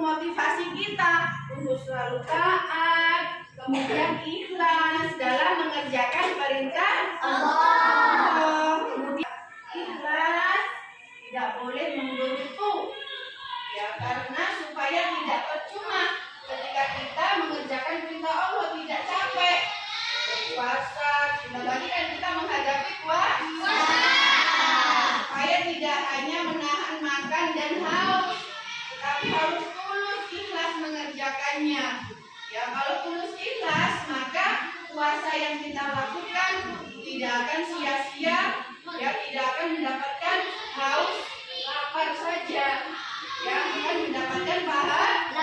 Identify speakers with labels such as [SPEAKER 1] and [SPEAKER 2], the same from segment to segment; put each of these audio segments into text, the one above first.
[SPEAKER 1] memotivasi kita untuk selalu taat, kemudian ikhlas dalam mengerjakan perintah Allah. Kemudian ikhlas, tidak boleh menggerutu, ya, karena supaya tidak percuma ketika kita mengerjakan perintah Allah, tidak capek. Puasa, apalagi kan kita menghadapi puasa, supaya tidak hanya menahan makan dan haus, tetapi harus tulus ikhlas mengerjakannya. Ya, kalau tulus ikhlas, maka puasa yang kita lakukan tidak akan sia-sia, ya, tidak akan mendapatkan haus, lapar saja, ya, akan mendapatkan pahala.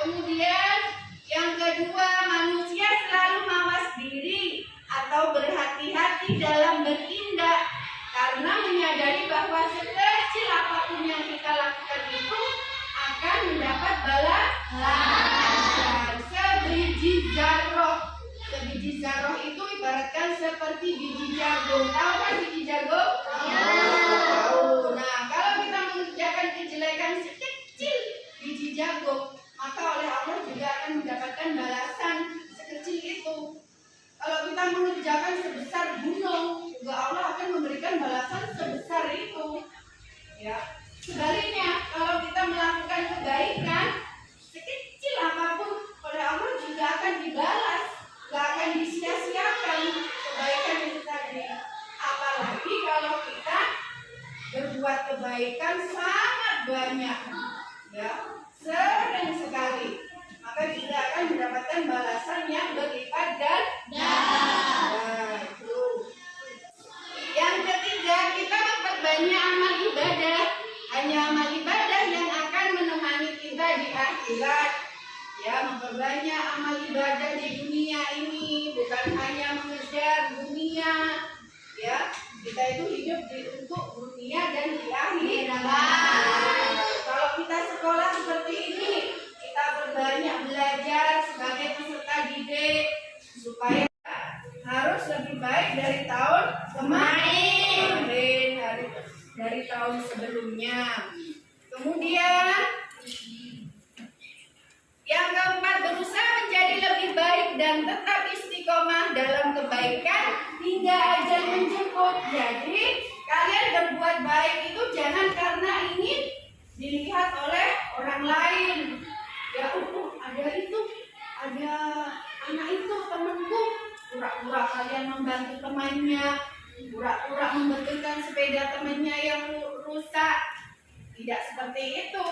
[SPEAKER 1] Kemudian yang kedua, manusia selalu mawas diri atau berhati-hati dalam bertindak karena menyadari bahwa sekecil apapun yang kita lakukan itu akan mendapat balasan. Sebiji zarroh. Sebiji zarroh itu ibaratkan seperti biji jagung. Tahu kan biji jagung? Tahu. Nah, kalau kita mengerjakan kejelekan sekecil biji jagung, maka oleh Allah juga akan mendapatkan balasan sekecil itu. Kalau kita mengerjakan sebesar gunung, juga Allah akan memberikan balasan sebesar itu. Ya. Sebaliknya, kalau kita melakukan kebaikan sekecil apapun, oleh Allah juga akan dibalas, gak akan disia-siakan kebaikan itu tadi. Apalagi kalau kita berbuat kebaikan sangat banyak, ya, sering sekali, maka kita akan mendapatkan balasan yang berlipat ganda. Yang ketiga, kita memperbanyak amal ibadah. Hanya amal ibadah yang akan menemani kita di akhirat. Ya, memperbanyak amal ibadah di dunia ini, bukan hanya mengejar dunia. Ya, kita itu hidup untuk dunia dan di akhirat. Kalau kita sekolah seperti ini, kita berbanyak belajar sebagai peserta didik supaya harus lebih baik dari tahun kemarin, dari tahun sebelumnya. Kemudian yang keempat, berusaha menjadi lebih baik dan tetap istiqomah dalam kebaikan hingga ajal menjemput. Jadi kalian berbuat baik itu jangan karena ingin dilihat oleh orang lain. Ya, ada itu, ada anak itu temanku, pura-pura kalian membantu temannya, pura-pura membetulkan sepeda temannya yang rusak. Tidak seperti itu.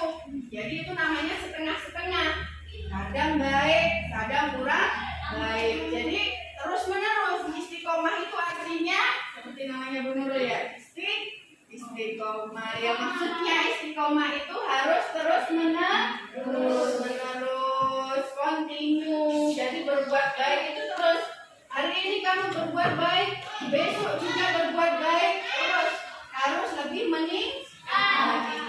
[SPEAKER 1] Jadi itu namanya setengah-setengah. Kadang baik, kadang kurang baik. Jadi terus menerus. Istiqomah itu artinya seperti namanya Bu Nurul, ya, istiqomah. Ya, maksudnya istiqomah itu harus terus menerus, continue. Jadi berbuat baik itu terus. Hari ini kamu berbuat baik, besok juga berbuat baik, terus harus lebih meningkat.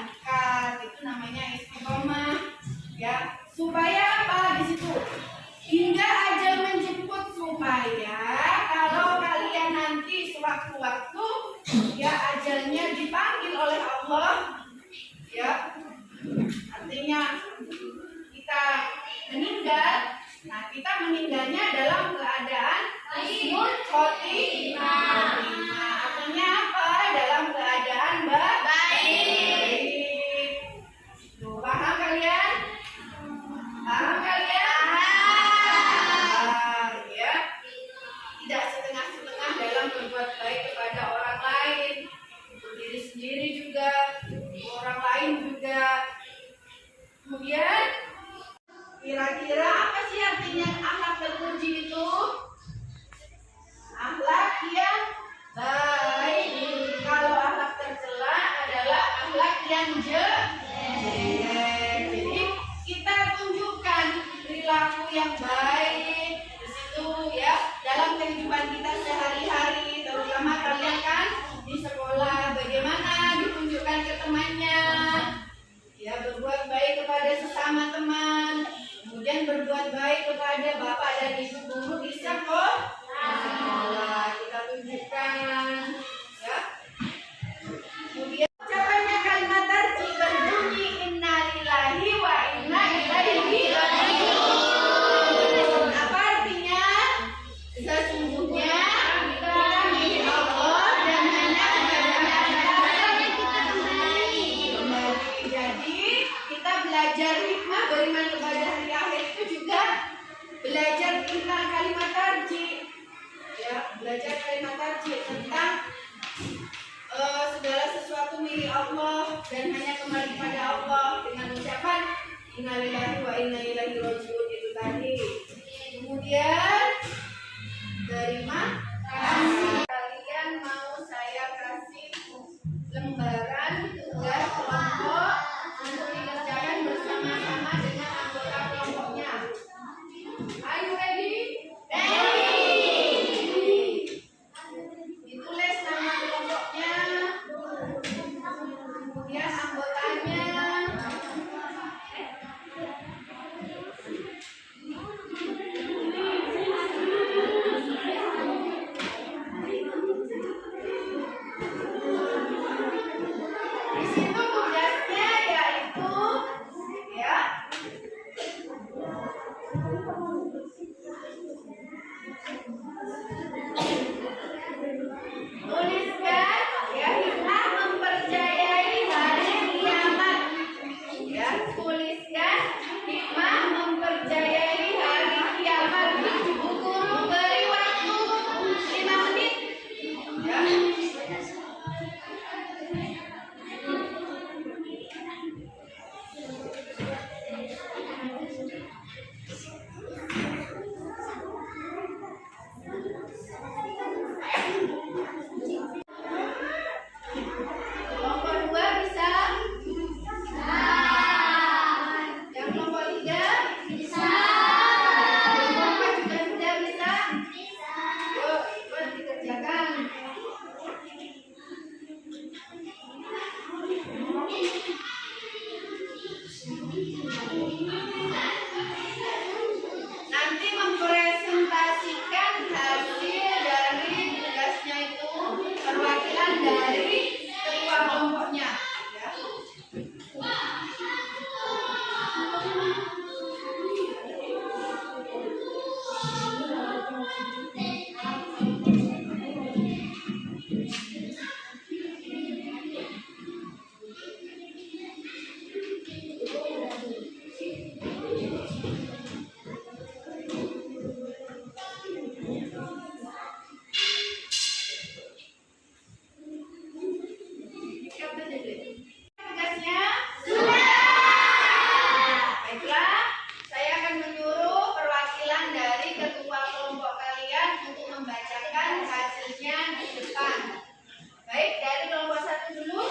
[SPEAKER 1] Itu namanya istiqomah. Ya, supaya apa di situ? Hingga ajal menjemput, supaya kalau kalian nanti sewaktu-waktu, ya, ajalnya dipanggil oleh Allah, ya, artinya kita meninggal. Nah, kita meninggalnya dalam keadaan husnul khotimah. Artinya apa? Dalam keadaan baik. Tuh, paham kalian? Paham kalian? Ya. Tidak setengah-setengah dalam berbuat baik kepada orang lain, untuk diri sendiri juga. Innalillahi wa inna ilaihi rajiun itu tadi. Kemudian terima kasih. Kalian mau saya kasih lembaran tugas kelompok untuk dikerjakan bersama-sama dengan anggota kelompoknya. Are you ready? Ditulis nama kelompoknya, kemudian anggotanya. Di situ tugasnya yaitu ya tuliskan ya hikmah mempercayai hari kiamat. Ya, tuliskan hikmah mempercayai hari kiamat. Bu Guru beri waktu 5 menit. Ya. Kelompok 2 bisa? Yang kelompok 3? Bisa. Kelompok 4 juga sudah bisa? Yuk, ikut dikerjakan. Nanti mempresentasikan hasil dari tugasnya itu perwakilan dari ketua kelompoknya. Ya. Tugasnya sudah. Baiklah, saya akan menyuruh perwakilan dari ketua kelompok kalian untuk membacakan hasilnya di depan. Baik, dari kelompok 1 dulu.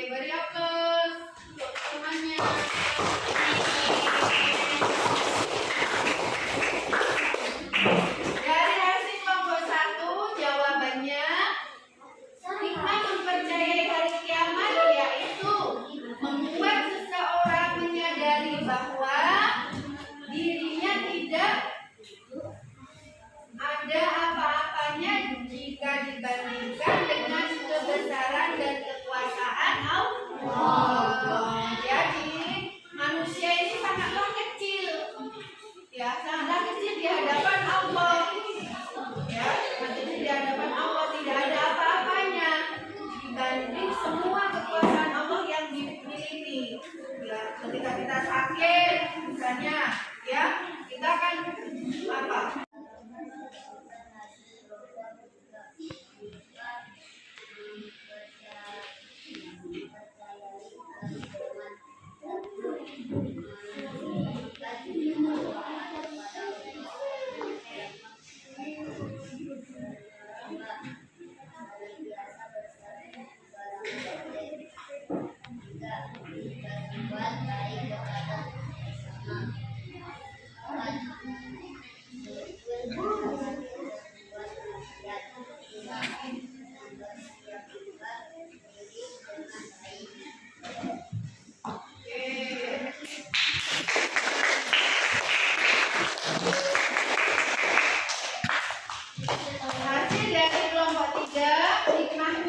[SPEAKER 1] Beri aplaus untuk temannya. Dari hasil kelompok 1 jawabannya hikmah mempercayai hari kiamat yaitu membuat seseorang menyadari bahwa dirinya tidak ada apa-apanya jika dibandingkan dengan kebesaran dan kekuasaan Allah. Jadi manusia ini sangatlah kecil, ya sangatlah kecil di hadapan Allah. Ya, kecil di hadapan Allah, tidak ada apa-apanya dibanding semua kekuasaan Allah yang dimiliki. Ya, ketika kita sakit, misalnya, ya kita akan apa? Hasil dari kelompok 3 hikmahnya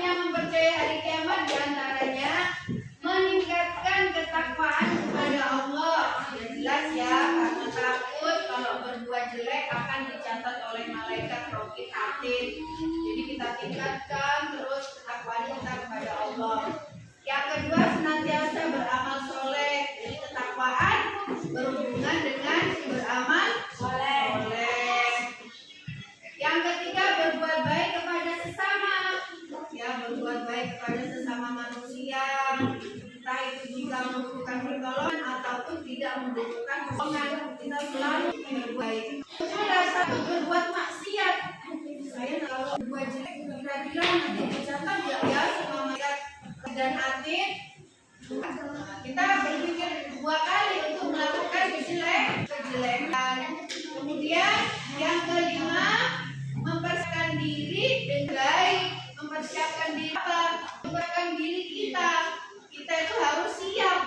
[SPEAKER 1] berbuat jelek akan dicatat oleh malaikat raqib atid. Jadi kita tingkatkan terus ketakwaan kita kepada Allah. Yang kedua, senantiasa beramal soleh. Jadi ketakwaan berhubungan dengan beramal soleh. Yang ketiga, berbuat baik kepada sesama. Ya, berbuat baik kepada sesama manusia. Entah itu jika membutuhkan pertolongan ataupun tidak membutuhkan pertolongan, kita selalu berbuat baik. Rasa berbuat maksiat. Saya kalau berbuat jelek, kira-kira nanti dicatat ya sama malaikat dan atid. Kita berpikir dua kali untuk melakukan kejelekan. Kemudian yang kelima, mempersiapkan diri dengan baik. Mempersiapkan diri apa? Mempersiapkan diri kita. Kita itu harus siap.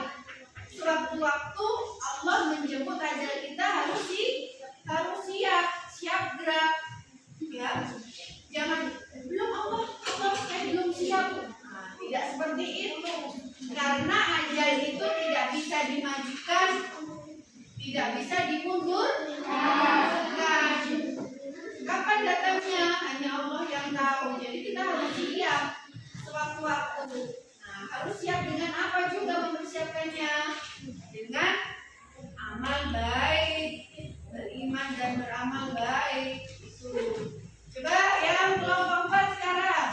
[SPEAKER 1] Sewaktu-waktu Allah menjemput ajal kita harus siap gerak. Ya, jangan belum Allah saya belum siap. Nah, tidak seperti itu. Karena ajal itu tidak bisa dimajukan, tidak bisa dimundurkan. Kapan datangnya hanya Allah yang tahu. Jadi kita harus siap sewaktu-waktu. Nah, harus siap dengan apa juga mempersiapkannya? Dengan amal baik, beriman dan beramal baik. Itu. Coba yang kelompok 4 sekarang.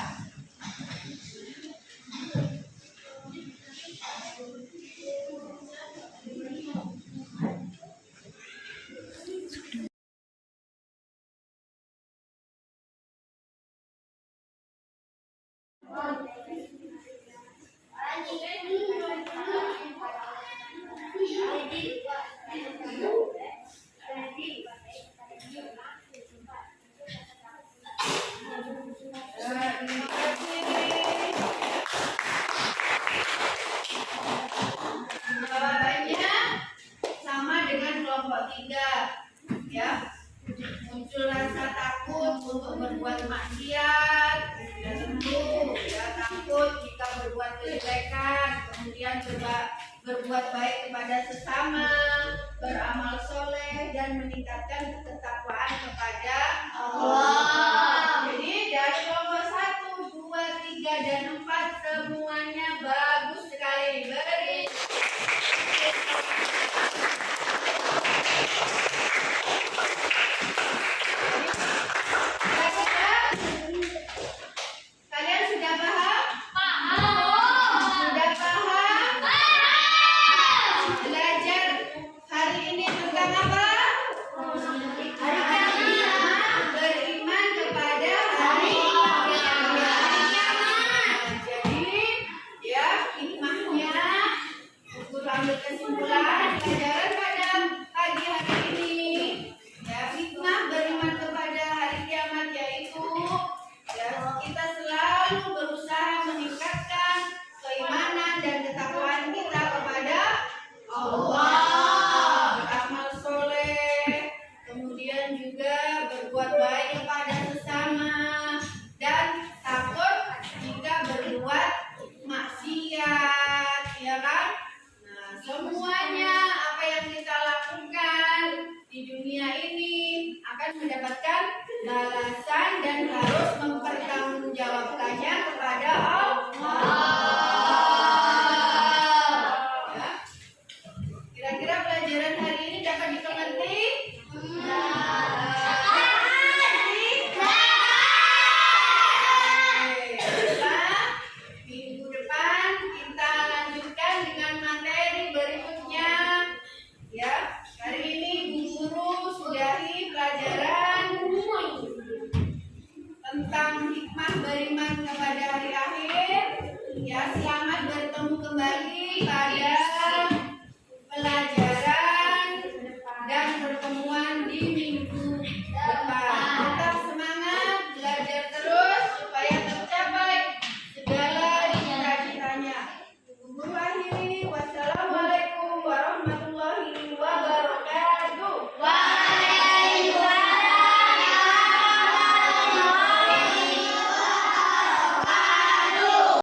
[SPEAKER 1] Jawabannya sama dengan kelompok 3, ya. Muncul rasa takut untuk berbuat maksiat, ya tentu, ya takut jika berbuat kejelekan. Kemudian coba berbuat baik kepada sesama, beramal soleh dan meningkatkan ketakwaan kepada Allah. Jadi dari kelompok 1, 2, 3 dan 4 semuanya bagus sekali. Beri kalian sudah paham? Sudah paham? Belajar hari ini tentang apa? Beriman kepada hari kiamat. Jadi ya hikmahnya untuk ambil kesimpulan pelajaran pada pagi hari ini. Ya, hikmah beriman kepada hari kiamat yaitu ya, kita selalu berusaha meningkatkan keimanan dan ketakwaan kita kepada Allah, beramal soleh, kemudian juga berbuat baik kepada sesama dan takut jika berbuat maksiat, ya kan? Nah, semuanya apa yang kita lakukan di dunia ini akan mendapatkan balasan dan harus mempertanggungjawabkannya kepada Allah. Ya. Kira-kira pelajaran hari ini dapat dimengerti? Minggu depan kita lanjutkan dengan materi berikutnya. Ya, hari ini Bu Guru sudahi pelajaran tentang hikmah beriman kepada hari akhir. Ya, selamat bertemu kembali pada